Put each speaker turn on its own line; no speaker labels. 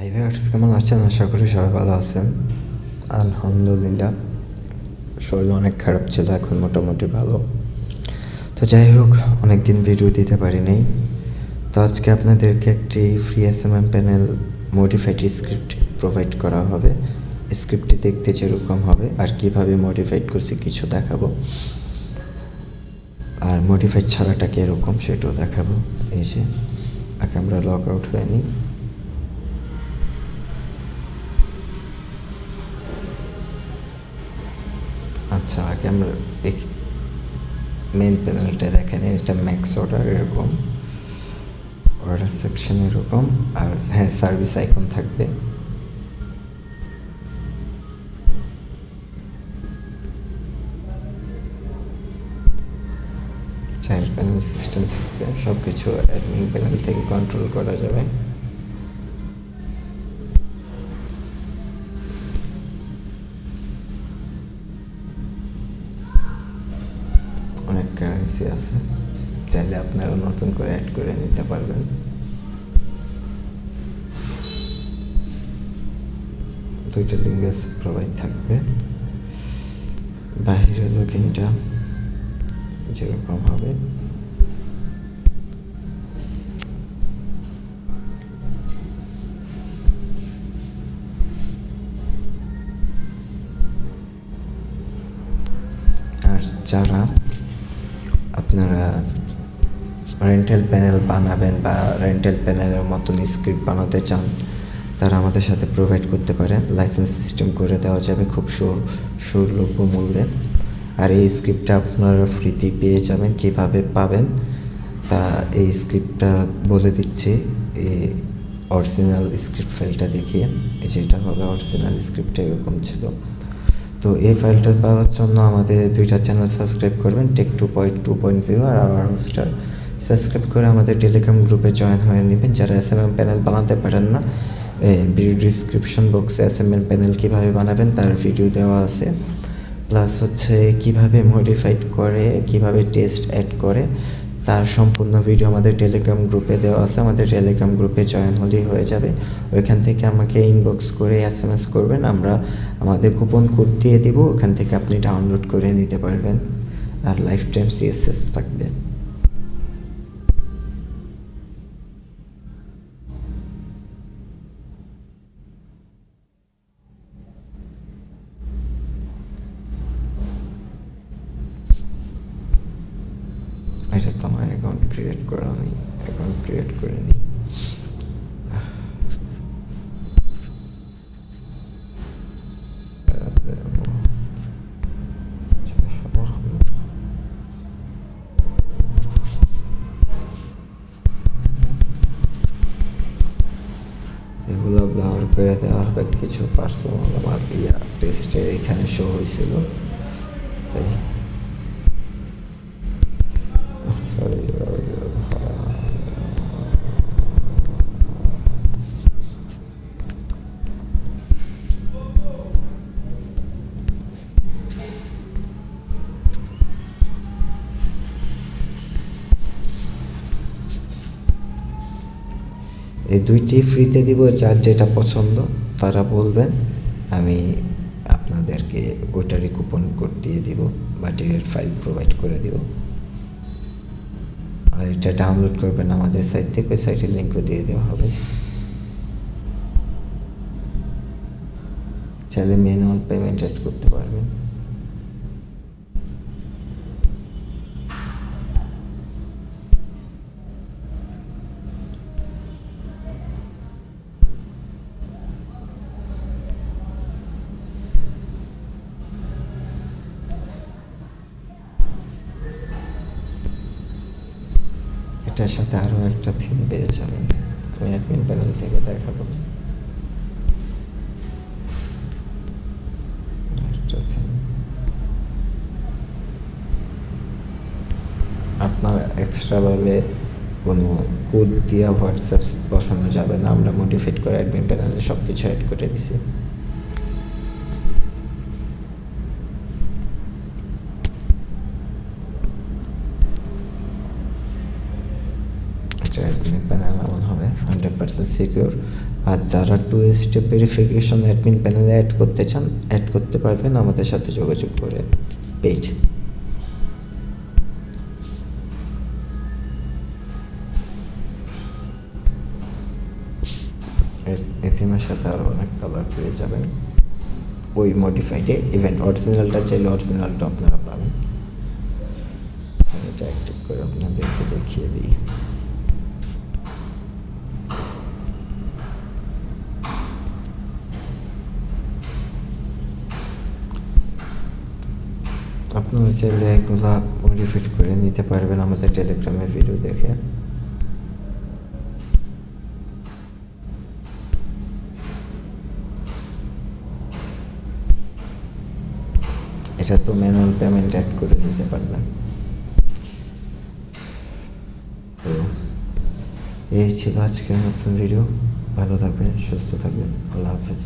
Hi viewers, কেমন আছেন? আশা করি সবাই ভালো আছেন। আলহামদুলিল্লাহ, শরীর অনেক খারাপ ছিল, এখন মোটামুটি ভালো। তো যাই হোক, অনেক দিন ভিডিও দিতে পারি নাই। তো আজকে আপনাদেরকে একটি free SMM panel modified script provide করা হবে। স্ক্রিপ্টটি দেখতে যেরকম হবে আর কীভাবে মডিফাইড করছি কিছু দেখাবো, আর মডিফাইড ছাড়াটা কীরকম সেটাও দেখাবো। এই যে আগে আমরা লগ আউট হয়ে নিই। আচ্ছা, আগে আমরা মেন প্যানেলটা দেখেন। এটা ম্যাক্স অর্ডার, এরকম অর্ডার সেকশন এরকম, আর হ্যাঁ সার্ভিস আইকন থাকবে। চাইল্ড প্যানেল সিস্টেম থাকবে, সব কিছু অ্যাডমিন প্যানেল থেকে কন্ট্রোল করা যাবে। অনেক কারেন্সি আছে, চাইলে আপনারা নতুন করে অ্যাড করে নিতে পারবেন। দুইটা ল্যাঙ্গুয়েজ প্রোভাইড থাকবে। বাহিরে লগইনটা যেরকম হবে, আর যারা আপনারা রেন্টাল প্যানেল বানাবেন বা রেন্টাল প্যানেলের মতন স্ক্রিপ্ট বানাতে চান, তারা আমাদের সাথে প্রোভাইড করতে পারেন। লাইসেন্স সিস্টেম করে দেওয়া যাবে খুব সুলভ মূল্যে। আর এই স্ক্রিপ্টটা আপনারা ফ্রিতে পেয়ে যাবেন। কীভাবে পাবেন তা এই স্ক্রিপ্টটা বলে দিচ্ছি। এই অরিজিনাল স্ক্রিপ্ট ফাইলটা দেখিয়ে, এই যে এটা হবে অরিজিনাল স্ক্রিপ্টটা, এরকম ছিল। তো এই ফাইলটা পাওয়ার জন্য আমাদের দুইটা চ্যানেল সাবস্ক্রাইব করবেন, টেক 2.0 আর ourhostter। সাবস্ক্রাইব করে আমাদের টেলিগ্রাম গ্রুপে জয়েন হয়ে নেবেন। যারা এসএমএম প্যানেল বানাতে পারেন না, ভিডিও ডিসক্রিপশন বক্সে এসএমএম প্যানেল কীভাবে বানাবেন তার ভিডিও দেওয়া আছে। প্লাস হচ্ছে কীভাবে মডিফাইড করে, কীভাবে টেক্সট অ্যাড করে, তার সম্পূর্ণ ভিডিও আমাদের টেলিগ্রাম গ্রুপে দেওয়া আছে। আমাদের টেলিগ্রাম গ্রুপে জয়েন হলেই হয়ে যাবে। ওইখান থেকে আমাকে ইনবক্স করে এসএমএস করবেন, আমরা আমাদের কুপন কোড দিয়ে দিব, ওখান থেকে আপনি ডাউনলোড করে নিতে পারবেন। আর লাইফ টাইম সিএসএস থাকবে। এটা তো আমার অ্যাকাউন্ট ক্রিয়েট করা নেই, অ্যাকাউন্ট ক্রিয়েট করে নিই। এগুলো ব্লার করে দেওয়া হবে, কিছু পার্সোনাল আমার টেস্টে এখানে শো হয়েছিল, তাই সরি। এই দুইটি ফ্রিতে দিব, যার যেটা পছন্দ তারা বলবেন, আমি আপনাদেরকে ওইটারই কুপন কোড দিয়ে দিব বা ডিরেক্ট ফাইল প্রোভাইড করে দিব। আর এটা ডাউনলোড করবেন আমাদের সাইট থেকে, ওই সাইটের লিঙ্কও দিয়ে দেওয়া হবে। চাইলে ম্যানুয়াল পেমেন্ট অ্যাড করতে পারবেন। এটার সাথে আরও একটা থিম পেয়ে যাবেন, আমি অ্যাডমিন প্যানেল থেকে দেখাবো। আপনার এক্সট্রাভাবে কোনো কোড দিয়ে হোয়াটসঅ্যাপ বসানো যাবে না, আমরা মডিফাইড করে অ্যাডমিন প্যানেলে সব কিছু অ্যাড করে দিছি। অ্যাডমিন প্যানেল এমন হবে 100% সিকিউর। আর যারা 2 স্টেপ ভেরিফিকেশন অ্যাডমিন প্যানেলে অ্যাড করতে চান, অ্যাড করতে পারবেন আমাদের সাথে যোগাযোগ করে। পেইড। এই থিমের সাথে আরও অনেক কালার পেয়ে যাবেন ওই মডিফাইডে। ইভেন্ট অরিজিনালটা চাইলে অরিজিনালটা আপনারা পাবেন। এটা অ্যাক্টিভ করে আপনাদেরকে দেখিয়ে দিই। আপনারা চাইলে এগুলো মডিফাই করে নিতে পারবেন আমাদের টেলিগ্রামের ভিডিও দেখে। এটা তো ম্যানুয়াল পেমেন্ট অ্যাড করে দিতে পারবেন। তো এই ছিল আজকের নতুন ভিডিও। ভালো থাকবেন, সুস্থ থাকবেন। আল্লাহ হাফেজ।